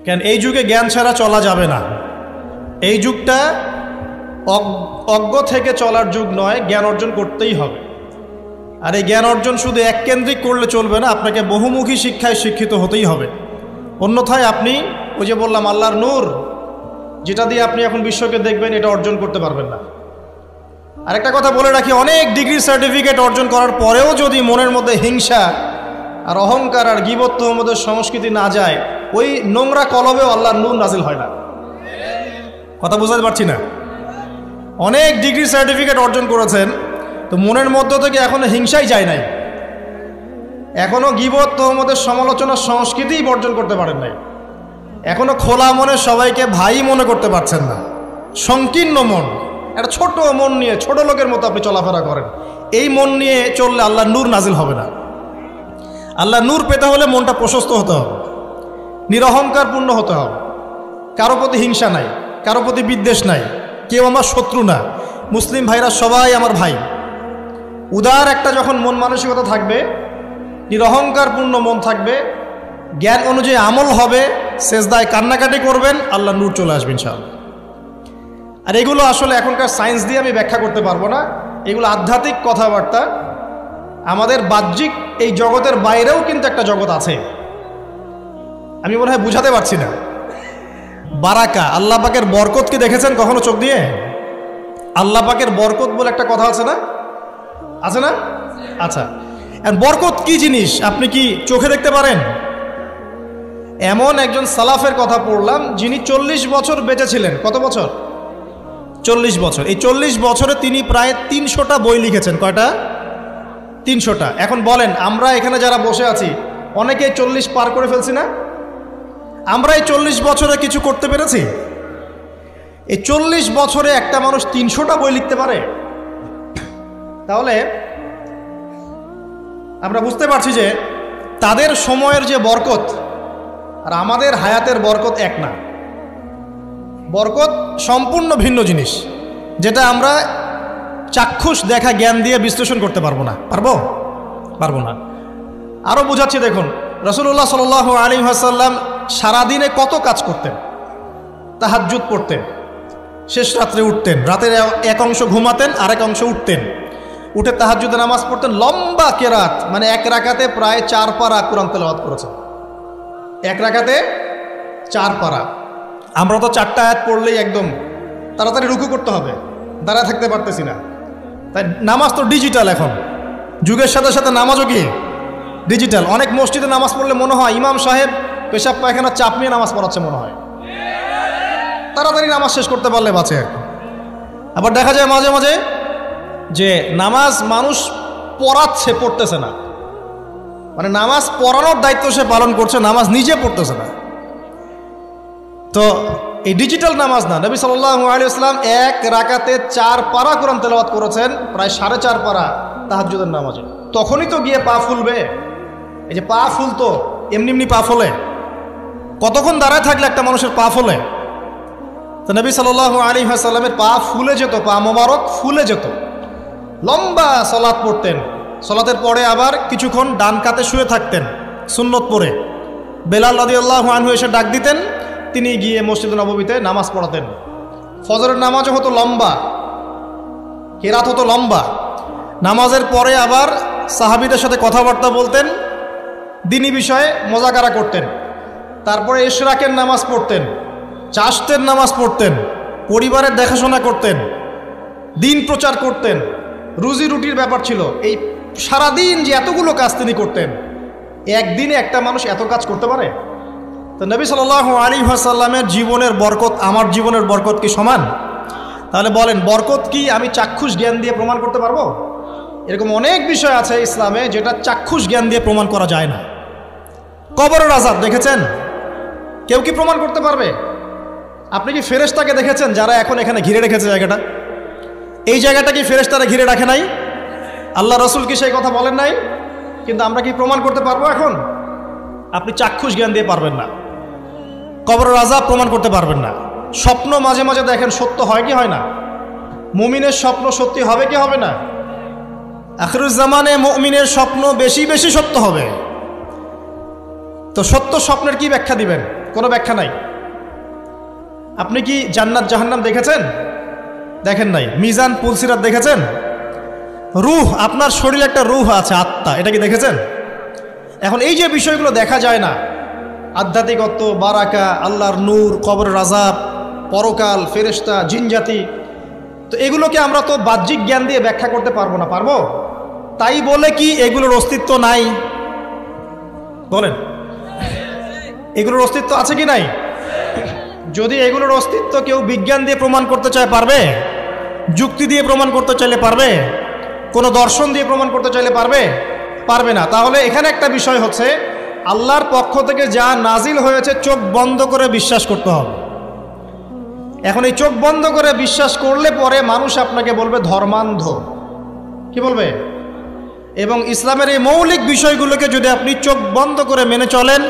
কেন এই যুগে জ্ঞান ছাড়া চলা যাবে না। এই যুগটা অজ্ঞ থেকে চলার যুগ নয়, জ্ঞান অর্জন করতেই হবে। আর এই জ্ঞান অর্জন শুধু এককেন্দ্রিক করলে চলবে না, আপনাকে বহুমুখী শিক্ষায় শিক্ষিত হতেই হবে। অন্যথায় আপনি ওই যে বললাম আল্লাহর নূর, যেটা দিয়ে আপনি এখন বিশ্বকে দেখবেন, এটা অর্জন করতে পারবেন না। আরেকটা কথা বলে রাখি, অনেক ডিগ্রি সার্টিফিকেট অর্জন করার পরেও যদি মনের মধ্যে হিংসা আর অহংকার আর গীবত তহমতের সংস্কৃতি না যায়, ওই নোংরা কলবেও আল্লাহর নূর নাজিল হয় না। কথা বুঝাতে পারছি না? অনেক ডিগ্রি সার্টিফিকেট অর্জন করেছেন, তো মনের মধ্য থেকে এখনো হিংসাই যায় নাই, এখনো গীবত তহমতের সমালোচনার সংস্কৃতিই বর্জন করতে পারেন নাই, এখনো খোলা মনে সবাইকে ভাই মনে করতে পারছেন না। সংকীর্ণ মন, একটা ছোট মন নিয়ে ছোট লোকের মতো আপনি চলাফেরা করেন, এই মন নিয়ে চললে আল্লাহর নূর নাজিল হবে না। আল্লাহর নূর পেতে হলে মনটা প্রশস্ত হতে হবে, নিরহংকার পূর্ণ হতে হবে, কারো প্রতি হিংসা নাই, কারো প্রতি বিদ্বেষ নাই, কেউ আমার শত্রু না, মুসলিম ভাইরা সবাই আমার ভাই। উদার একটা যখন মন মানসিকতা থাকবে, নিরহংকার পূর্ণ মন থাকবে, জ্ঞান অনুযায়ী আমল হবে, সেজদায় কান্নাকাটি করবেন, আল্লাহর নূর চলে আসবে ইনশাআল্লাহ। আর এগুলো আসলে এখনকার সায়েন্স দিয়ে আমি ব্যাখ্যা করতে পারবো না, এগুলো আধ্যাত্মিক কথাবার্তা। আমাদের বাহ্যিক এই জগতের বাইরেও কিন্তু একটা জগৎ আছে, আমি মনে হয় বুঝাতে পারছি না। বারাকা, আল্লাহ পাকের বরকত কি দেখেছেন কখনো চোখ দিয়ে? আল্লাহ পাকের বরকত বলে একটা কথা আছে না? আছে না? আচ্ছা, বরকত কি জিনিস আপনি কি চোখে দেখতে পারেন? এমন একজন সালাফের কথা পড়লাম, যিনি 40 বছর বেঁচে ছিলেন। কত বছর? 40 বছর। এই 40 বছরে তিনি প্রায় 300টা বই লিখেছেন। কয়টা? 300টা। এখন বলেন, আমরা এখানে যারা বসে আছি অনেকেই 40 পার করে ফেলছি না? আমরা এই 40 বছরে কিছু করতে পেরেছি? এই 40 বছরে একটা মানুষ 300টা বই লিখতে পারে? তাহলে আমরা বুঝতে পারছি যে তাদের সময়ের যে বরকত আর আমাদের হায়াতের বরকত এক না। বরকত সম্পূর্ণ ভিন্ন জিনিস, যেটা আমরা চাক্ষুষ দেখা জ্ঞান দিয়ে বিশ্লেষণ করতে পারবো না। পারবো না। আরও বোঝাচ্ছি, দেখুন রাসূলুল্লাহ সাল্লাল্লাহু আলাইহি ওয়াসাল্লাম সারাদিনে কত কাজ করতেন। তাহাজ্জুদ পড়তেন, শেষ রাত্রে উঠতেন, রাতের এক অংশ ঘুমাতেন, আরেক অংশ উঠতেন, উঠে তাহাজ্জুদে নামাজ পড়তেন, লম্বা কেরাত, মানে এক রাকাতে প্রায় 4 পারা কোরআন তেলাওয়াত করেছেন। এক রাকাতে 4 পারা। আমরা তো 4টা আয়াত পড়লেই একদম তাড়াতাড়ি রুকু করতে হবে, দাঁড়ায় থাকতে পারতেছি না। তাই নামাজ তো ডিজিটাল, এখন যুগের সাথে সাথে নামাজও কি ডিজিটাল। অনেক মসজিদে নামাজ পড়লে মনে হয় ইমাম সাহেব পেশাব পায়খানা চাপ নিয়ে নামাজ পড়াচ্ছে মনে হয়, তাড়াতাড়ি নামাজ শেষ করতে পারলে বাঁচে। আবার দেখা যায় মাঝে মাঝে যে নামাজ মানুষ পড়াচ্ছে, পড়তেছে না, মানে নামাজ পড়ানোর দায়িত্ব সে পালন করছে, নামাজ নিজে পড়তেছে না। তো এই ডিজিটাল নামাজ না, নবী সাল্লাল্লাহু আলাইহি ওয়াসাল্লাম এক রাকাতে 4 পারা কোরআন তেলাওয়াত করেছেন, প্রায় 4.5 পারা তাহাজ্জুদের নামাজে। তখনই তো গিয়ে পা ফুলবে। এই যে পা ফুলতো, এমনি এমনি পা ফোলে? কতক্ষণ দাঁড়ায় থাকলে একটা মানুষের পা ফোলে? তো নবী সাল্লাল্লাহু আলাইহি ওয়াসাল্লামের পা ফুলে যেত, পা মোবারক ফুলে যেত। লম্বা সালাত পড়তেন, সালাতের পরে আবার কিছুক্ষণ ডান কাতে শুয়ে থাকতেন সুন্নত পড়ে। বেলাল রাদিয়াল্লাহু আনহু এসে ডাক দিতেন, তিনি গিয়ে মসজিদে নববীতে নামাজ পড়াতেন। ফজরের নামাজও হতো লম্বা, কেরাত হতো লম্বা। নামাজের পরে আবার সাহাবীদের সাথে কথাবার্তা বলতেন, দিনী বিষয়ে মোজাকারা করতেন। তারপরে ইশরাকের নামাজ পড়তেন, চাশতের নামাজ পড়তেন, পরিবারের দেখাশোনা করতেন, দিন প্রচার করতেন, রুজি রুটির ব্যাপার ছিল। এই সারাদিন যে এতগুলো কাজ তিনি করতেন, একদিনে একটা মানুষ এত কাজ করতে পারে? তো নবী সাল্লাল্লাহু আলাইহি ওয়াসাল্লামের জীবনের বরকত আমার জীবনের বরকত কি সমান? তাহলে বলেন, বরকত কি আমি চাক্ষুষ জ্ঞান দিয়ে প্রমাণ করতে পারবো? এরকম অনেক বিষয় আছে ইসলামে যেটা চাক্ষুষ জ্ঞান দিয়ে প্রমাণ করা যায় না। কবরের আযাব দেখেছেন? কেউ কি প্রমাণ করতে পারবে? আপনি কি ফেরেশতাকে দেখেছেন যারা এখন এখানে ঘিরে রেখেছে জায়গাটা? এই জায়গাটা কি ফেরেশতারা ঘিরে রাখে নাই? আল্লাহ রাসূল কি সেই কথা বলেন নাই? কিন্তু আমরা কি প্রমাণ করতে পারবো এখন? আপনি চাক্ষুষ জ্ঞান দিয়ে পারবেন না। কবরের আযাব প্রমাণ করতে পারবেন না। স্বপ্ন মাঝে মাঝে দেখেন, সত্য হয় কি হয় না? মুমিনের স্বপ্ন সত্যি হবে কি হবে না? আখিরুজ জামানে মুমিনের স্বপ্ন বেশি বেশি সত্য হবে। তো সত্য স্বপ্নের কি ব্যাখ্যা দিবেন? কোনো ব্যাখ্যা নাই। আপনি কি জান্নাত জাহান্নাম দেখেছেন? দেখেন নাই। মিজান পুলসিরাত দেখেছেন? রূহ, আপনার শরীরে একটা রূহ আছে, আত্মা, এটা কি দেখেছেন? এখন এই যে বিষয়গুলো দেখা যায় না, আধ্যাত্মিকত্ব, বারাকা, আল্লাহর নূর, কবরের আযাব, পরকাল, ফেরেশতা, জিনজাতি, তো এগুলোকে আমরা তো বাহ্যিক জ্ঞান দিয়ে ব্যাখ্যা করতে পারবো না, পারবো? তাই বলে কি এগুলোর অস্তিত্ব নাই? বলেন, এগুলোর অস্তিত্ব আছে কি নাই? যদি এগুলোর অস্তিত্ব কেউ বিজ্ঞান দিয়ে প্রমাণ করতে চায়, পারবে? যুক্তি দিয়ে প্রমাণ করতে চাইলে পারবে? কোনো দর্শন দিয়ে প্রমাণ করতে চাইলে পারবে? পারবে না। তাহলে এখানে একটা বিষয় হচ্ছে, আল্লাহর পক্ষ থেকে যা নাজিল হয়েছে চোখ বন্ধ করে বিশ্বাস করতে হবে। এখন এই চোখ বন্ধ করে বিশ্বাস করলে পরে মানুষ আপনাকে বলবে ধর্মান্ধ, কি বলবে? এবং ইসলামের এই মৌলিক বিষয়গুলোকে যদি আপনি চোখ বন্ধ করে মেনে চলেন,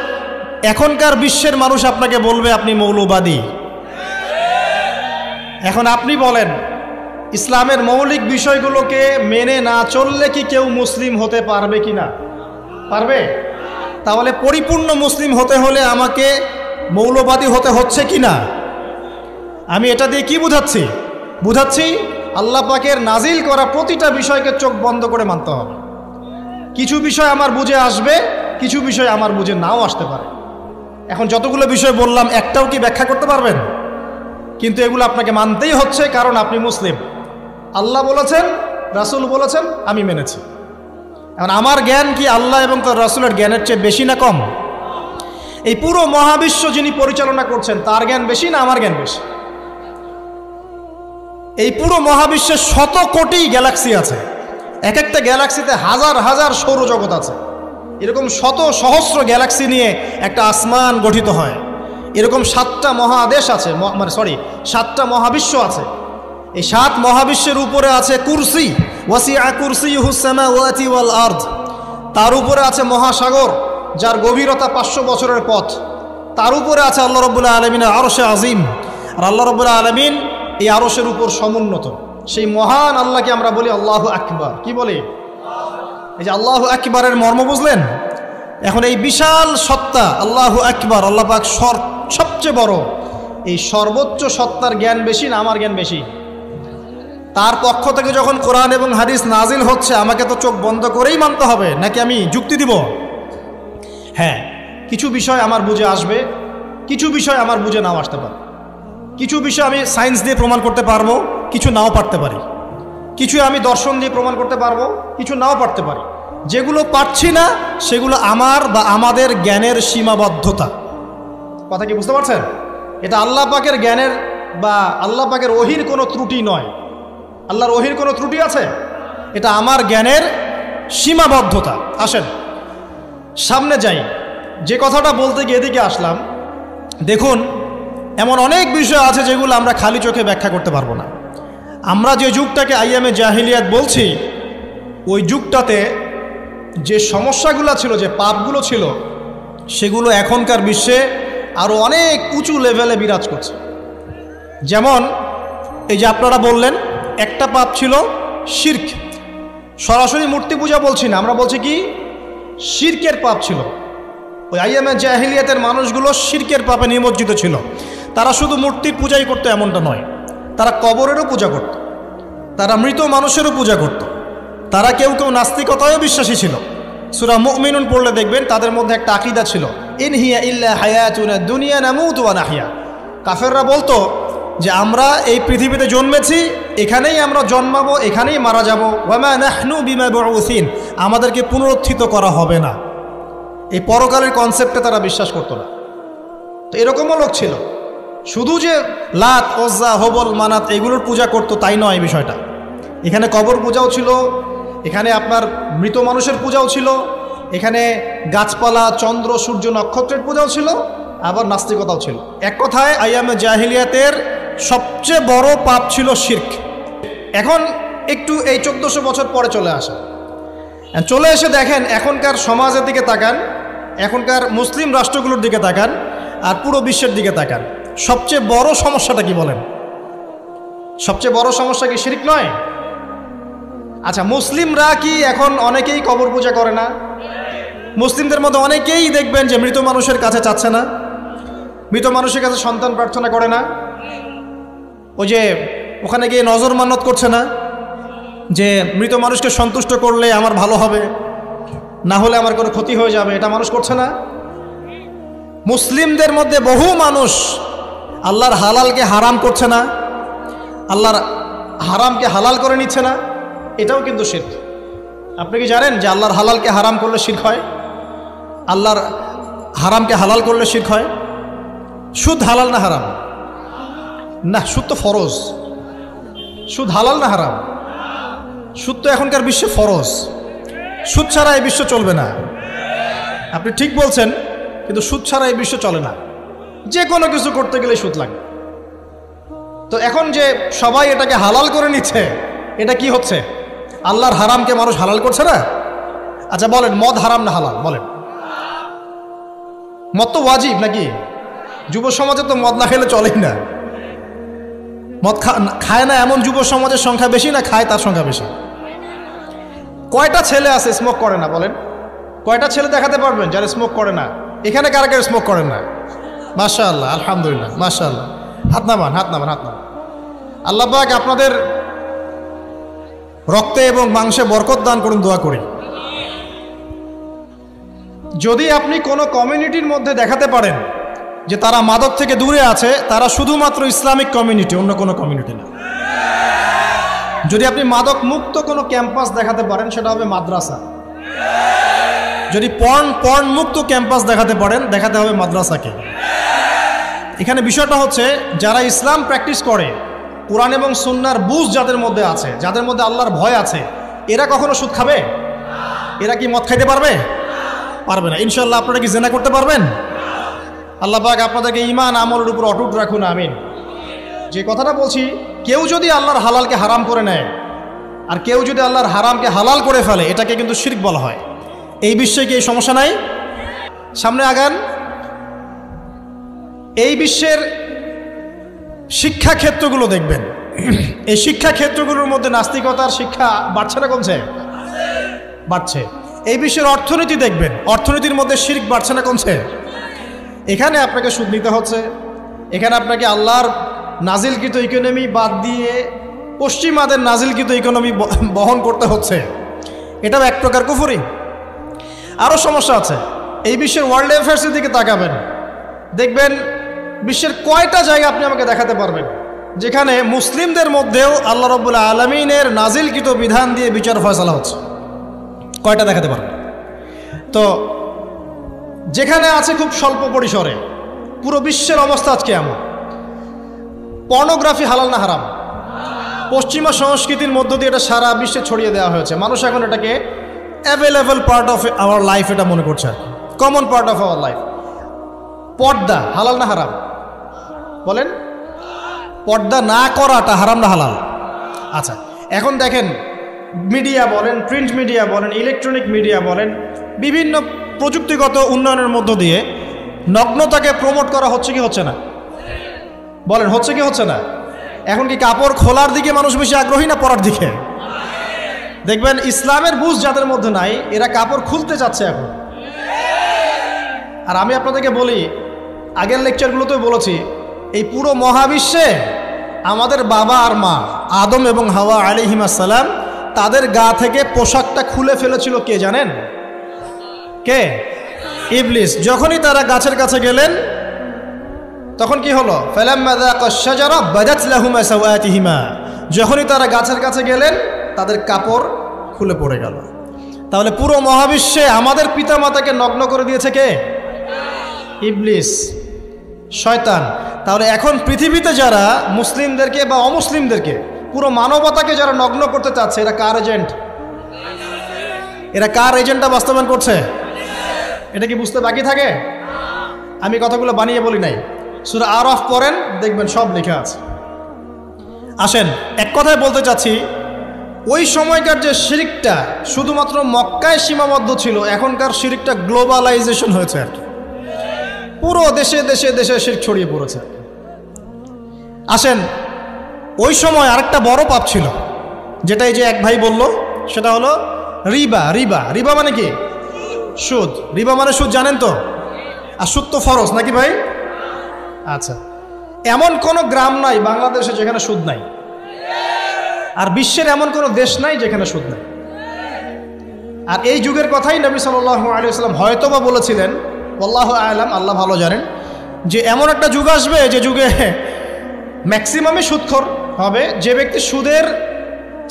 এখনকার বিশ্বের মানুষ আপনাকে বলবে আপনি মৌলবাদী। এখন আপনি বলেন, ইসলামের মৌলিক বিষয়গুলোকে মেনে না চললে কি কেউ মুসলিম হতে পারবে কি না? পারবে? তাহলে পরিপূর্ণ মুসলিম হতে হলে আমাকে মৌলবাদী হতে হচ্ছে কি না? আমি এটা দিয়ে কি বুঝাচ্ছি? বুঝাচ্ছি আল্লাহ পাকের নাজিল করা প্রতিটা বিষয়কে চোখ বন্ধ করে মানতে হবে। কিছু বিষয় আমার বুঝে আসবে, কিছু বিষয় আমার বুঝে নাও আসতে পারে। এখন যতগুলো বিষয় বললাম, একটাও কি ব্যাখ্যা করতে পারবেন? কিন্তু এগুলো আপনাকে মানতেই হচ্ছে, কারণ আপনি মুসলিম। আল্লাহ বলেছেন, রাসূল বলেছেন, আমি মেনেছি। এখন আমার জ্ঞান কি আল্লাহ এবং তার রাসূলের জ্ঞানের চেয়ে বেশি না কম? এই পুরো মহাবিশ্ব যিনি পরিচালনা করছেন, তার জ্ঞান বেশি না আমার জ্ঞান বেশি? এই পুরো মহাবিশ্বের শত কোটি গ্যালাক্সি আছে, এক একটা গ্যালাক্সিতে হাজার হাজার সৌরজগৎ আছে। এরকম শত সহস্র গ্যালাক্সি নিয়ে একটা আসমান গঠিত হয়। এরকম 7টা মহাদেশ আছে, সাতটা মহাবিশ্ব আছে। এই 7 মহাবিশ্বের উপরে আছে কুরসি, ওয়াসিআ কুরসিয়ুহুস সামাওয়াতি ওয়াল আরদ। তার উপরে আছে মহাসাগর, যার গভীরতা 500 বছরের পথ। তার উপরে আছে আল্লাহ রাব্বুল আলামিনের আরশে আজিম। আর আল্লাহ রাব্বুল আলামিন এই আরশের উপর সমুন্নত। সেই মহান আল্লাহকে আমরা বলি আল্লাহু আকবার। কি বলি? এই যে আল্লাহু আকবারের মর্ম বুঝলেন? এখন এই বিশাল সত্তা আল্লাহু আকবার, আল্লাহ পাক সবচেয়ে বড়, এই সর্বোচ্চ সত্তার জ্ঞান বেশি না আমার জ্ঞান বেশি? তার পক্ষ থেকে যখন কোরআন এবং হাদিস নাজিল হচ্ছে, আমাকে তো চোখ বন্ধ করেই মানতে হবে, নাকি আমি যুক্তি দিব? হ্যাঁ, কিছু বিষয় আমার বুঝে আসবে, কিছু বিষয় আমার বুঝে নাও আসতে পারে। কিছু বিষয় আমি সায়েন্স দিয়ে প্রমাণ করতে পারবো, কিছু নাও পারতে পারি। কিছু আমি দর্শন দিয়ে প্রমাণ করতে পারবো, কিছু নাও পারতে পারি। যেগুলো পারছি না সেগুলো আমার বা আমাদের জ্ঞানের সীমাবদ্ধতা। কথা কি বুঝতে পারছেন? এটা আল্লাহ পাকের জ্ঞানের বা আল্লাহ পাকের ওহির কোনো ত্রুটি নয়। আল্লাহর ওহির কোনো ত্রুটি আছে? এটা আমার জ্ঞানের সীমাবদ্ধতা। আসেন সামনে যাই। যে কথাটা বলতে গিয়ে এদিকে আসলাম, দেখুন এমন অনেক বিষয় আছে যেগুলো আমরা খালি চোখে ব্যাখ্যা করতে পারবো না। আমরা যে যুগটাকে আইয়ামে জাহিলিয়াত বলছি, ওই যুগটাতে যে সমস্যাগুলো ছিল, যে পাপগুলো ছিল, সেগুলো এখনকার বিশ্বে আরও অনেক উঁচু লেভেলে বিরাজ করছে। যেমন এই যে আপনারা বললেন, একটা পাপ ছিল শিরক। সরাসরি মূর্তি পূজা বলছি না, আমরা বলছি কি শিরকের পাপ ছিল। ওই আইয়ামে জাহিলিয়াতের মানুষগুলো শিরকের পাপে নিমজ্জিত ছিল। তারা শুধু মূর্তির পূজাই করতো এমনটা নয়, তারা কবরেরও পূজা করত, তারা মৃত মানুষেরও পূজা করত, তারা কেউ কেউ নাস্তিকতায়ও বিশ্বাসী ছিল। সূরা মুমিনুন পড়লে দেখবেন তাদের মধ্যে একটা আকীদা ছিল, ইন হিয়া ইল্লা হায়াতুনা দুনিয়া নামুতু ওয়া নাহইয়া। কাফেররা বলতো যে আমরা এই পৃথিবীতে জন্মেছি, এখানেই আমরা জন্মাবো, এখানেই মারা যাব, ওয়া মা নাহনু বিমাবউসিন, আমাদেরকে পুনরুত্থিত করা হবে না। এই পরকালের কনসেপ্টে তারা বিশ্বাস করতো না। তো এরকমও লোক ছিল। শুধু যে লাত, ওজ্জা, হবল, মানাত এগুলোর পূজা করতো তাই নয় বিষয়টা। এখানে কবর পূজাও ছিল, এখানে আপনার মৃত মানুষের পূজাও ছিল, এখানে গাছপালা, চন্দ্র, সূর্য, নক্ষত্রের পূজাও ছিল, আবার নাস্তিকতাও ছিল। এক কথায় আইয়ামে জাহিলিয়াতের সবচেয়ে বড় পাপ ছিল শিরক। এখন একটু এই 1400 বছর পরে চলে এসে দেখেন এখনকার সমাজের দিকে তাকান, এখনকার মুসলিম রাষ্ট্রগুলোর দিকে তাকান, আর পুরো বিশ্বের দিকে তাকান। সবচেয়ে বড় সমস্যাটা কি বলেন? সবচেয়ে বড় সমস্যা কি শিরক নয়? আচ্ছা, মুসলিমরা কি এখন অনেকেই কবর পূজা করে না? মুসলিমদের মধ্যে অনেকেই দেখবেন যে মৃত মানুষের কাছে চাচ্ছে না। মৃত মানুষের কাছে সন্তান প্রার্থনা করে না? ওই যে ওখানে গিয়ে নজর মান্নত করছে না যে মৃত মানুষকে সন্তুষ্ট করলে আমার ভালো হবে, না হলে আমার কোনো ক্ষতি হয়ে যাবে, এটা মানুষ করছে না? মুসলিমদের মধ্যে বহু মানুষ আল্লাহর হালালকে হারাম করছে না, আল্লাহর হারামকে হালাল করে নিচ্ছে না, এটাও কিন্তু শিরক। আপনি কি জানেন যে আল্লাহর হালালকে হারাম করলে শিরক হয়? আল্লাহর হারামকে হালাল করলে শিরক হয়? সুদ হালাল না হারাম? না, সুদ তো ফরজ। সুদ হালাল না হারাম? সুদ তো এখনকার বিশ্বে ফরজ। সুদ ছাড়া এই বিশ্ব চলবে না। আপনি ঠিক বলছেন, কিন্তু সুদ ছাড়া এই বিশ্ব চলে না। যে কোনো কিছু করতে গেলে সুদ লাগে। তো এখন যে সবাই এটাকে হালাল করে নিচ্ছে, এটা কি হচ্ছে? আল্লাহর হারামকে মানুষ হালাল করছে না? আচ্ছা বলেন, মদ হারাম না হালাল? বলেন। মদ তো ওয়াজিব নাকি? যুব সমাজে তো মদ না খেলে চলেই না। মদ খায় না এমন যুব সমাজের সংখ্যা বেশি না খায় তার সংখ্যা বেশি? কয়টা ছেলে আছে স্মোক করে না? বলেন, কয়টা ছেলে দেখাতে পারবেন যারা স্মোক করে না? এখানে কারা কারা স্মোক করেন না? মাশাআল্লাহ, আলহামদুলিল্লাহ, মাশাআল্লাহ। হাত নামান, হাত নামান, হাত নামান। আল্লাহ পাক আপনাদের রক্তে এবং মাংসে বরকত দান করুন, দোয়া করি। যদি আপনি কোনো কমিউনিটির মধ্যে দেখাতে পারেন যে তারা মাদক থেকে দূরে আছে, তারা শুধুমাত্র ইসলামিক কমিউনিটি, অন্য কোনো কমিউনিটি না। যদি আপনি মাদক মুক্ত কোনো ক্যাম্পাস দেখাতে পারেন, সেটা হবে মাদ্রাসা। যদি পর্ন মুক্ত ক্যাম্পাস দেখাতে পারেন, দেখাতে হবে মাদ্রাসাকে। এখানে বিষয়টা হচ্ছে, যারা ইসলাম প্র্যাকটিস করে, কোরআন এবং সুন্নাহর বুঝ যাদের মধ্যে আছে, যাদের মধ্যে আল্লাহর ভয় আছে, এরা কখনো সুদ খাবে? এরা কি মদ খাইতে পারবে? পারবে না। ইনশাআল্লাহ আপনারা কি জিনা করতে পারবেন? আল্লাহ পাক আপনাদেরকে ঈমান আমলের উপর অটুট রাখুন, আমিন। যে কথাটা বলছি, কেউ যদি আল্লাহর হালালকে হারাম করে নেয় আর কেউ যদি আল্লাহর হারামকে হালাল করে ফেলে, এটাকে কিন্তু শিরক বলা হয়। এই বিশ্বে কি এই সমস্যা নাই? সামনে আগান। এই বিশ্বের শিক্ষা ক্ষেত্রগুলো দেখবেন, এই শিক্ষা ক্ষেত্রগুলোর মধ্যে নাস্তিকতার শিক্ষা বাড়ছে না কমছে? বাড়ছে। এই বিশ্বের অর্থনীতি দেখবেন, অর্থনীতির মধ্যে শিরক বাড়ছে না কমছে? এখানে আপনাকে সুদ নিতে হচ্ছে, এখানে আপনাকে আল্লাহর নাজিলকৃত ইকোনমি বাদ দিয়ে পশ্চিমাদের নাজিলকৃত ইকোনমি বহন করতে হচ্ছে। এটাও এক প্রকার কুফরি। আরও সমস্যা আছে। এই বিশ্বের ওয়ার্ল্ড অ্যাফেয়ার্সের দিকে তাকাবেন, দেখবেন বিশ্বের কয়টা জায়গা আপনি আমাকে দেখাতে পারবেন যেখানে মুসলিমদের মধ্যেও আল্লাহ রাব্বুল আলামিনের নাজিলকৃত বিধান দিয়ে বিচার ফয়সালা হচ্ছে? কয়টা দেখাতে পারবেন? তো যেখানে আছে খুব স্বল্প পরিসরে। পুরো বিশ্বের অবস্থা আজকে এমন। পর্নোগ্রাফি হালাল না হারাম? পশ্চিমা সংস্কৃতির মধ্য দিয়ে এটা সারা বিশ্বে ছড়িয়ে দেওয়া হয়েছে। মানুষ এখন এটাকে available part of our life এটা মনে করছে, আর কি common part of our life. পর্দা হালাল না হারাম? বলেন, পর্দা না করাটা হারাম না হালাল? আচ্ছা, এখন দেখেন, মিডিয়া বলেন, প্রিন্ট মিডিয়া বলেন, ইলেকট্রনিক মিডিয়া বলেন, বিভিন্ন প্রযুক্তিগত উন্নয়নের মধ্য দিয়ে নগ্নতাকে প্রমোট করা হচ্ছে কি হচ্ছে না? বলেন, হচ্ছে কি হচ্ছে না? এখন কি কাপড় খোলার দিকে মানুষ বেশি আগ্রহী না পরার দিকে? দেখবেন ইসলামের বুঝ যাদের মধ্যে নাই, এরা কাপড় খুলতে যাচ্ছে এখন। আর আমি আপনাদেরকে বলি, আগের লেকচারগুলোতেও বলেছি, এই পুরো মহাবিশ্বে আমাদের বাবা আর মা আদম এবং হাওয়া আলাইহিস সালাম, তাদের গা থেকে পোশাকটা খুলে ফেলেছিল কে জানেন? কে? ইবলিস। যখনই তারা গাছের কাছে গেলেন, তখন কি হলো? ফালাম্মা যাকাশ শাজারা বাদাত লাহুমা সাওয়াতিহিমা। যখনই তারা গাছের কাছে গেলেন, তাদের কাপড় খুলে পড়ে গেল। তাহলে পুরো মহাবিশ্বে আমাদের পিতামাতাকে নগ্ন করে দিয়েছে কে? ইবলিস, শয়তান। তাহলে এখন পৃথিবীতে যারা মুসলিমদেরকে বা অমুসলিমদেরকে, পুরো মানবতাকে যারা নগ্ন করতে চাচ্ছে, এরা কার এজেন্ট? এরা কার এজেন্টটা বাস্তবায়ন করছে? এটা কি বুঝতে বাকি থাকে? আমি কথাগুলো বানিয়ে বলি নাই। সূরা আরাফ পড়েন, দেখবেন সব লেখা আছে। আসেন, এক কথায় বলতে চাচ্ছি, ওই সময়কার যে শিরকটা শুধুমাত্র মক্কায় সীমাবদ্ধ ছিল, এখনকার শিরকটা গ্লোবালাইজেশন হয়েছে আর কি। পুরো দেশে দেশে দেশে শিরক ছড়িয়ে পড়েছে। আসেন, ওই সময় আরেকটা বড় পাপ ছিল, যেটা এই যে এক ভাই বলল, সেটা হলো রিবা। রিবা, রিবা মানে কি? সুদ। রিবা মানে সুদ, জানেন তো? আর সুদ তো ফরজ নাকি ভাই? আচ্ছা, এমন কোনো গ্রাম নাই বাংলাদেশে যেখানে সুদ নাই, আর বিশ্বের এমন কোনো দেশ নাই যেখানে সুদ নাই। আর এই যুগের কথাই নবী সাল্লাল্লাহু আলাইহি ওয়াসাল্লাম হয়তোবা বলেছিলেন, আল্লাহু আ'লাম, আল্লাহ ভালো জানেন, যে এমন একটা যুগ আসবে যে যুগে ম্যাক্সিমামই সুদখোর হবে। যে ব্যক্তি সুদের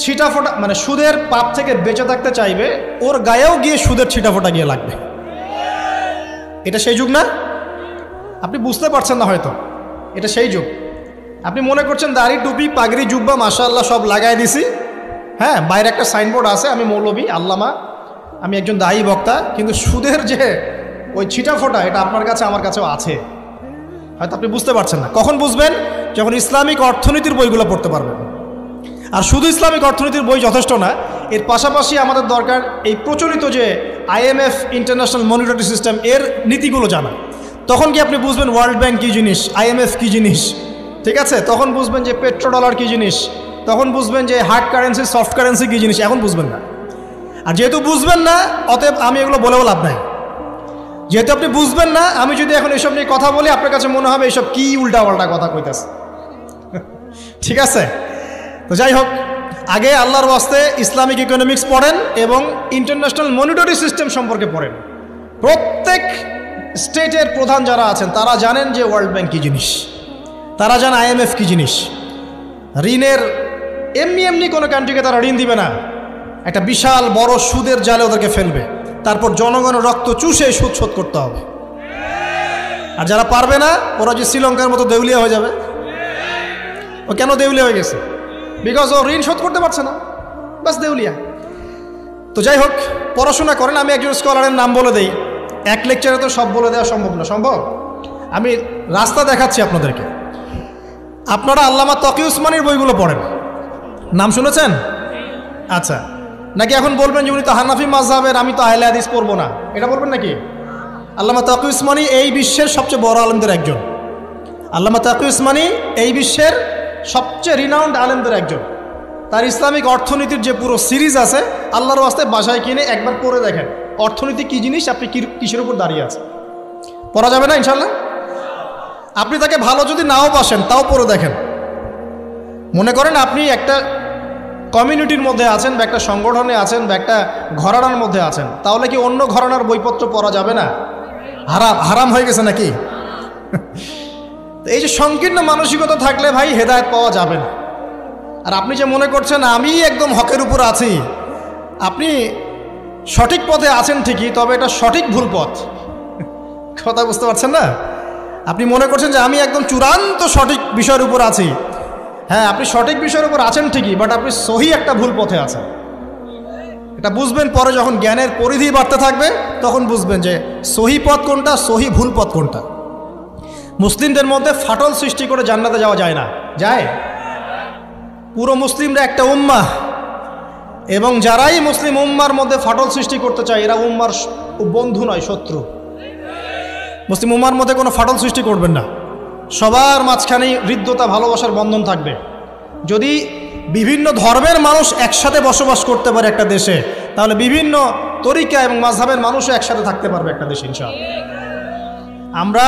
ছিটাফোঁটা মানে সুদের পাপ থেকে বেঁচে থাকতে চাইবে, ওর গায়েও গিয়ে সুদের ছিটাফোঁটা গিয়ে লাগবে। এটা সেই যুগ না? আপনি বুঝতে পারছেন না হয়তো, এটা সেই যুগ। আপনি মনে করছেন দাড়ি টুপি পাগড়ি জুব্বা মাশাআল্লাহ সব লাগাই দিছি, হ্যাঁ, বাইরে একটা সাইনবোর্ড আছে, আমি মৌলবী আল্লামা, আমি একজন দায়ী বক্তা, কিন্তু সুদের যে ওই ছিটাফোঁটা এটা আপনার কাছে আমার কাছেও আছে, হয়তো আপনি বুঝতে পারছেন না। কখন বুঝবেন? যখন ইসলামিক অর্থনীতির বইগুলো পড়তে পারবেন। আর শুধু ইসলামিক অর্থনীতির বই যথেষ্ট না, এর পাশাপাশি আমাদের দরকার এই প্রচলিত যে IMF ইন্টারন্যাশনাল মনিটারি সিস্টেম এর নীতিগুলো জানা। তখন কি আপনি বুঝবেন ওয়ার্ল্ড ব্যাংক কী জিনিস, IMF কী জিনিস, ঠিক আছে? তখন বুঝবেন যে পেট্রো ডলার কী জিনিস, তখন বুঝবেন যে হার্ড কারেন্সি সফট কারেন্সি কী জিনিস, এখন বুঝবেন না। আর যেহেতু বুঝবেন না, অতএব আমি এগুলো বলেও লাভ নাই। যেহেতু আপনি বুঝবেন না, আমি যদি এখন এসব নিয়ে কথা বলি, আপনার কাছে মনে হবে এসব কী উল্টাপাল্টা কথা কইতেছে, ঠিক আছে? তো যাই হোক, আগে আল্লাহর ওয়াস্তে ইসলামিক ইকোনমিক্স পড়েন এবং ইন্টারন্যাশনাল মনিটারি সিস্টেম সম্পর্কে পড়েন। প্রত্যেক স্টেটের প্রধান যারা আছেন তারা জানেন যে ওয়ার্ল্ড ব্যাংক কী জিনিস, তারা জানেন IMF কী জিনিস। ঋণের এমনি কোনো কান্ট্রিকে তারা ঋণ দিবে না, একটা বিশাল বড় সুদের জালে ওদেরকে ফেলবে, তারপর জনগণের রক্ত চুষে সুদ শোধ করতে হবে। আর যারা পারবে না, ওরা যে শ্রীলঙ্কার মতো দেউলিয়া হয়ে যাবে। ও কেন দেউলিয়া হয়ে গেছে? বিকজ ও ঋণ শোধ করতে পারছে না, বাস দেউলিয়া। তো যাই হোক, পড়াশোনা করেন। আমি একজন স্কলারের নাম বলে দেই, এক লেকচারে তো সব বলে দেওয়া সম্ভব না। সম্ভব? আমি রাস্তা দেখাচ্ছি আপনাদেরকে। আপনারা আল্লামা তকি উসমানীর বইগুলো পড়েন, নাম শুনেছেন? আচ্ছা, নাকি এখন বলবেন যে উনি তো হানাফি মাযহাবের, আমি তো আহলে হাদিস পড়বো না, এটা বলবেন নাকি? আল্লামা তকি উসমানী এই বিশ্বের সবচেয়ে বড় আলেমদের একজন। আল্লামা তকি উসমানী এই বিশ্বের সবচেয়ে রিনাউন্ড আলেমদের একজন। তার ইসলামিক অর্থনীতির যে পুরো সিরিজ আছে, আল্লাহর ওয়াস্তে বাসায় কিনে একবার পড়ে দেখেন অর্থনীতি কী জিনিস, আপনি কিসের উপর দাঁড়িয়ে আছে। পড়া যাবে না ইনশাল্লাহ? আপনি তাকে ভালো যদি নাও বাসেন, তাও পড়ে দেখেন। মনে করেন আপনি একটা কমিউনিটির মধ্যে আছেন, বা একটা সংগঠনে আছেন, বা একটা ঘরানার মধ্যে আছেন, তাহলে কি অন্য ঘরানার বইপত্র পড়া যাবে না? হারাম হয়ে গেছে নাকি? এই যে সংকীর্ণ মানসিকতা থাকলে ভাই হেদায়েত পাওয়া যাবে না। আর আপনি যে মনে করছেন আমি একদম হকের উপর আছি, আপনি সঠিক পথে আছেন ঠিকই, তবে এটা সঠিক ভুল পথ। কথা বুঝতে পারছেন না? আপনি মনে করছেন যে আমি একদম চূড়ান্ত সঠিক বিষয়ের উপর আছি। হ্যাঁ, আপনি সঠিক বিষয়ের উপর আছেন ঠিকই, বাট আপনি সহি একটা ভুল পথে আছেন। এটা বুঝবেন পরে, যখন জ্ঞানের পরিধি বাড়তে থাকবে তখন বুঝবেন যে সহি পথ কোনটা, সহি ভুল পথ কোনটা। মুসলিমদের মধ্যে ফাটল সৃষ্টি করে জান্নাতে যাওয়া যায় না? যায়? পুরো মুসলিমরা একটা উম্মাহ, এবং যারাই মুসলিম উম্মার মধ্যে ফাটল সৃষ্টি করতে চায় এরা উম্মার বন্ধু নয়, শত্রু। মুসলিম উম্মার মধ্যে কোনো ফাটল সৃষ্টি করবেন না। সবার মাঝখানেই হৃদ্যতা ভালোবাসার বন্ধন থাকবে। যদি বিভিন্ন ধর্মের মানুষ একসাথে বসবাস করতে পারে একটা দেশে, তাহলে বিভিন্ন তরিকা এবং মাযহাবের মানুষও একসাথে থাকতে পারবে একটা দেশে ইনশাআল্লাহ। আমরা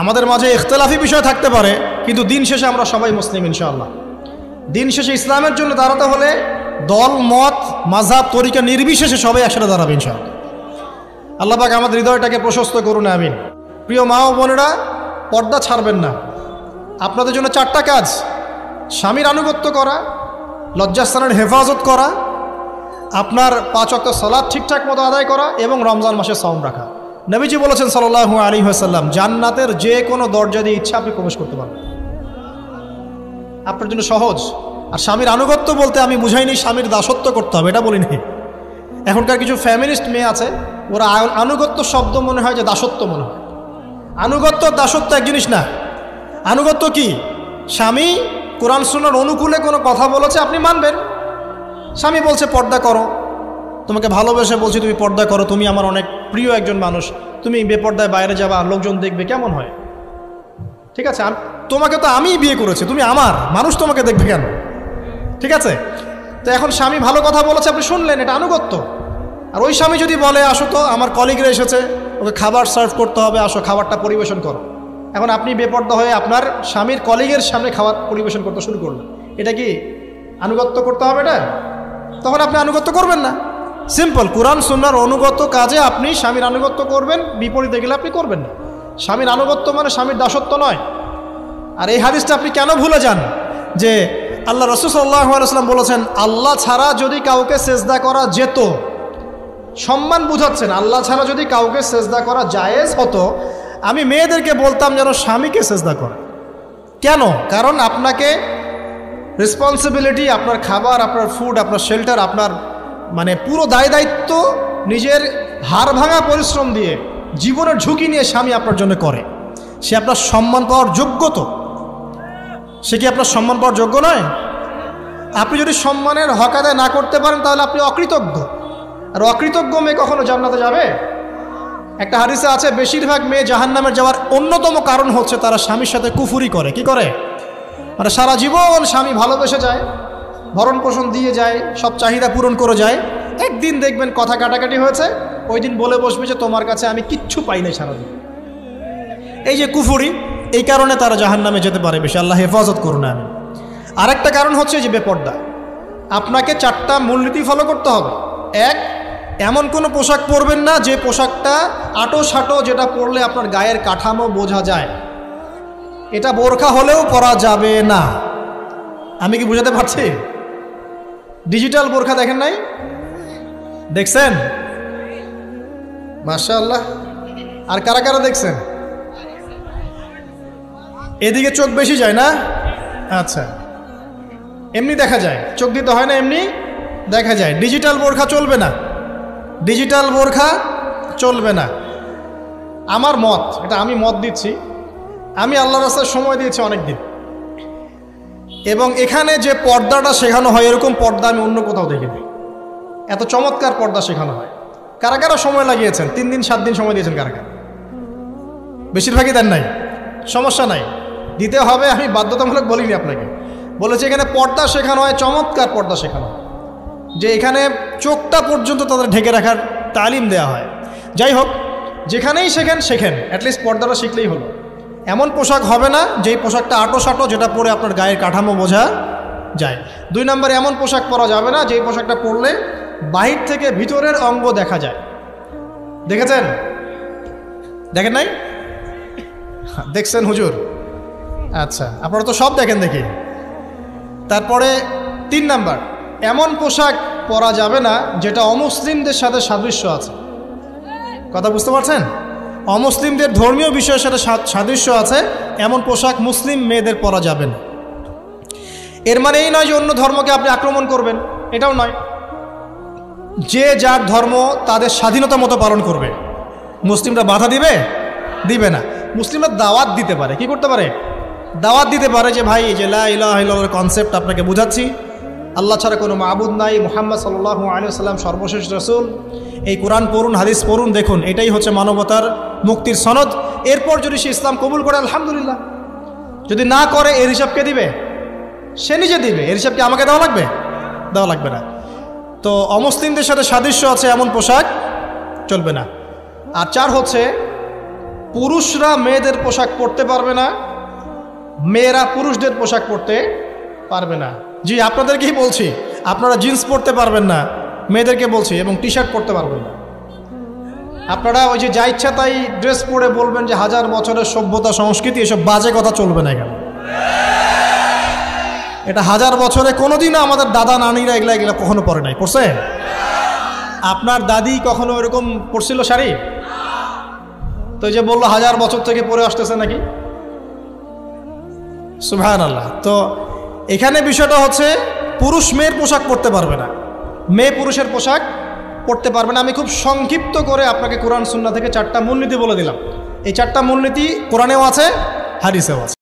আমাদের মাঝে ইখতিলাফি বিষয় থাকতে পারে, কিন্তু দিন শেষে আমরা সবাই মুসলিম ইনশাআল্লাহ। দিন শেষে ইসলামের জন্য দাঁড়াতে হলে দল মত মাযহাব তরিকা নির্বিশেষে সবাই একসাথে দাঁড়াবে ইনশাআল্লাহ। আল্লাহ পাক আমাদের হৃদয়টাকে প্রশস্ত করুন, আমিন। প্রিয় মা ও বোনেরা, পর্দা ছাড়বেন না। আপনাদের জন্য 4টা কাজ: স্বামীর আনুগত্য করা, লজ্জাস্থানের হেফাজত করা, আপনার 5 ওয়াক্ত সালাত ঠিকঠাক মতো আদায় করা, এবং রমজান মাসে সাওম রাখা। নবীজি বলেছেন সাল্লাল্লাহু আলাইহি ওয়াসাল্লাম, জান্নাতের যে কোনো দরজা দিয়ে ইচ্ছা আপনি প্রবেশ করতে পারবেন। আপনার জন্য সহজ। আর স্বামীর আনুগত্য বলতে আমি বুঝাইনি স্বামীর দাসত্ব করতে হবে, এটা বলিনি। এখনকার কিছু ফ্যামিলিস্ট মেয়ে আছে, ওরা আনুগত্য শব্দ মনে হয় যে দাসত্ব মনে হয়। আনুগত্য দাসত্ব এক জিনিস না। আনুগত্য কি? স্বামী কোরআন সুন্নাহর অনুকূলে কোনো কথা বলেছে, আপনি মানবেন। স্বামী বলছে পর্দা করো, তোমাকে ভালোবেসে বলছি তুমি পর্দা করো, তুমি আমার অনেক প্রিয় একজন মানুষ, তুমি বেপর্দায় বাইরে যাবা, লোকজন দেখবে, কেমন হয়? ঠিক আছে, তোমাকে তো আমিই বিয়ে করেছি, তুমি আমার মানুষ, তোমাকে দেখবে কেন? ঠিক আছে। তো এখন স্বামী ভালো কথা বলেছে, আপনি শুনলেন, এটা আনুগত্য। আর ওই স্বামী যদি বলে আসো তো আমার কলিগরা এসেছে, ওকে খাবার সার্ভ করতে হবে, আসো খাবারটা পরিবেশন করো, এখন আপনি বেপর্দা হয়ে আপনার স্বামীর কলিগের সামনে খাবার পরিবেশন করতে শুরু করলেন, এটা কি আনুগত্য করতে হবে? এটা তখন আপনি আনুগত্য করবেন না। সিম্পল, কোরআন সুন্নাহর অনুগত কাজে আপনি স্বামীর আনুগত্য করবেন, বিপরীতে গেলে আপনি করবেন না। স্বামীর আনুগত্য মানে স্বামীর দাসত্ব নয়। আর এই হাদিসটা আপনি কেন ভুলে যান যে আল্লাহ রাসূল সাল্লাল্লাহু আলাইহি ওয়াসাল্লাম বলেছেন আল্লাহ ছাড়া যদি কাউকে সেজদা করা যেত, সম্মান বুঝাচ্ছেন, আল্লাহ ছাড়া যদি কাউকে সেজদা করা জায়েজ হতো, আমি মেয়েদেরকে বলতাম যেন স্বামীকে সেজদা করে। কেন? কারণ আপনাকে রেসপন্সিবিলিটি, আপনার খাবার, আপনার ফুড, আপনার শেল্টার, আপনার মানে পুরো দায় দায়িত্ব নিজের হাড় ভাঙা পরিশ্রম দিয়ে, জীবনের ঝুঁকি নিয়ে স্বামী আপনার জন্য করে। সে আপনার সম্মান পাওয়ার যোগ্য তো? সে কি আপনার সম্মান পাওয়ার যোগ্য নয়? আপনি যদি সম্মানের হক আদায় না করতে পারেন তাহলে আপনি অকৃতজ্ঞ। আর অকৃতজ্ঞ মেয়ে কখনো জান্নাতে যাবে? একটা হাদিসে আছে বেশিরভাগ মেয়ে জাহান্নামের যাওয়ার অন্যতম কারণ হচ্ছে তারা স্বামীর সাথে কুফুরি করে। কি করে? মানে সারা জীবন স্বামী ভালোবেসে যায়, ভরণ পোষণ দিয়ে যায়, সব চাহিদা পূরণ করে যায়, একদিন দেখবেন কথা কাটাকাটি হয়েছে, ওই দিন বলে বসবে যে তোমার কাছে আমি কিচ্ছু পাই নাই সারাদিন। এই যে কুফুরি, এই কারণে তারা জাহান্নামে যেতে পারে বেশি। আল্লাহ হেফাজত করুন। আমি আরেকটা কারণ হচ্ছে যে বেপর্দা। আপনাকে 4টা মূলনীতি ফলো করতে হবে। 1, এমন কোনো পোশাক পরবেন না যে পোশাকটা আটো সাটো, যেটা পরলে আপনার গায়ের কাঠামো বোঝা যায়। এটা বোরখা হলেও পরা যাবে না। আমি কি বুঝাতে পারছি? ডিজিটাল বোরখা দেখেন নাই? দেখছেন? মাশাআল্লাহ। আর কারা কারা দেখছেন? এদিকে চোখ বেশি যায় না? আচ্ছা, এমনি দেখা যায়, চোখ দিতে হয় না, এমনি দেখা যায়। ডিজিটাল বোরখা চলবে না, ডিজিটাল বোরখা চলবে না। আমার মত, এটা আমি মত দিচ্ছি, আমি আল্লাহর রাস্তায় সময় দিয়েছি অনেক দিন, এবং এখানে যে পর্দাটা শেখানো হয় এরকম পর্দা আমি অন্য কোথাও দেখিনি। এত চমৎকার পর্দা শেখানো হয়। কারা কারা সময় লাগিয়েছেন? 3 দিন 7 দিন সময় দিয়েছেন কারা কারা? বেশিরভাগই দেন নাই। সমস্যা নাই, দিতে হবে। আমি বাধ্যতামূলক বলিনি আপনাকে, বলেছি এখানে পর্দা শেখানো হয়, চমৎকার পর্দা শেখানো হয়, যে এখানে চোখটা পর্যন্ত তাদের ঢেকে রাখার তালিম দেওয়া হয়। যাই হোক, যেখানেই শেখেন অ্যাটলিস্ট পর্দাটা শিখলেই হলো। এমন পোশাক হবে না যেই পোশাকটা আটো সাটো, যেটা পরে আপনার গায়ের কাঠামো বোঝা যায়। 2 নম্বরে এমন পোশাক পরা যাবে না যেই পোশাকটা পরলে বাহির থেকে ভিতরের অঙ্গ দেখা যায়। দেখেছেন? দেখেন নাই? দেখছেন হুজুর? আচ্ছা, আপনারা তো সব দেখেন দেখি। তারপরে 3 নাম্বার, এমন পোশাক পরা যাবে না যেটা অমুসলিমদের সাথে সাদৃশ্য আছে। কথা বুঝতে পারছেন? অমুসলিমদের ধর্মীয় বিষয়ের সাথে সাদৃশ্য আছে এমন পোশাক মুসলিম মেয়েদের পরা যাবে না। এর মানে এই নয় যে অন্য ধর্মকে আপনি আক্রমণ করবেন, এটাও নয়। যে যার ধর্ম তাদের স্বাধীনতা মতো পালন করবে। মুসলিমরা বাধা দিবে? দিবে না। মুসলিমরা দাওয়াত দিতে পারে। কি করতে পারে? দাওয়াত দিতে পারে যে ভাই, যে লা ইলাহা ইল্লাল্লাহর কনসেপ্ট আপনাকে বুঝাচ্ছি, আল্লাহ ছাড়া কোনো মাবুদ নাই, মুহাম্মদ সাল্লাল্লাহু আলাইহি ওয়াসাল্লাম সর্বশেষ রাসূল, এই কোরআন পড়ুন, হাদিস পড়ুন, দেখুন এটাই হচ্ছে মানবতার মুক্তির সনদ। এরপর যদি সে ইসলাম কবুল করে আলহামদুলিল্লাহ, যদি না করে এর হিসাব কে দিবে? সে নিজে দিবে। এর হিসাব কি আমাকে দেওয়া লাগবে? দেওয়া লাগবে না। তো অমুসলিমদের সাথে সাদৃশ্য আছে এমন পোশাক চলবে না। আর 4 হচ্ছে, পুরুষরা মেয়েদের পোশাক পরতে পারবে না, মেয়েরা পুরুষদের পোশাক পরতে পারবে না। জি, আপনাদেরকেই বলছি, আপনারা জিন্স পরতে পারবেন না, মেয়েদেরকে বলছি, এবং টি শার্ট পরতে পারবেন না। আপনারা ওই যে যা ইচ্ছা তাই ড্রেস পরে বলবেন যে 1000 বছরের সভ্যতা সংস্কৃতি, এসব বাজে কথা চলবে না। কেন? এটা 1000 বছরে কোনোদিনও আমাদের দাদা নানিরা এগুলা কখনো পরে নাই। পরছে? আপনার দাদি কখনো এরকম পরছিল শাড়ি? তো যে বললো 1000 বছর থেকে পরে আসতেছে নাকি? সুবহানাল্লাহ। তো এখানে বিষয়টা হচ্ছে পুরুষ মেয়ের পোশাক পরতে পারবে না, মেয়ে পুরুষের পোশাক পরতে পারবে না। আমি খুব সংক্ষিপ্ত করে আপনাকে কোরআন সুন্নাহ থেকে 4টা মূলনীতি বলে দিলাম। এই 4টা মূলনীতি কোরআনেও আছে, হাদিসেও আছে।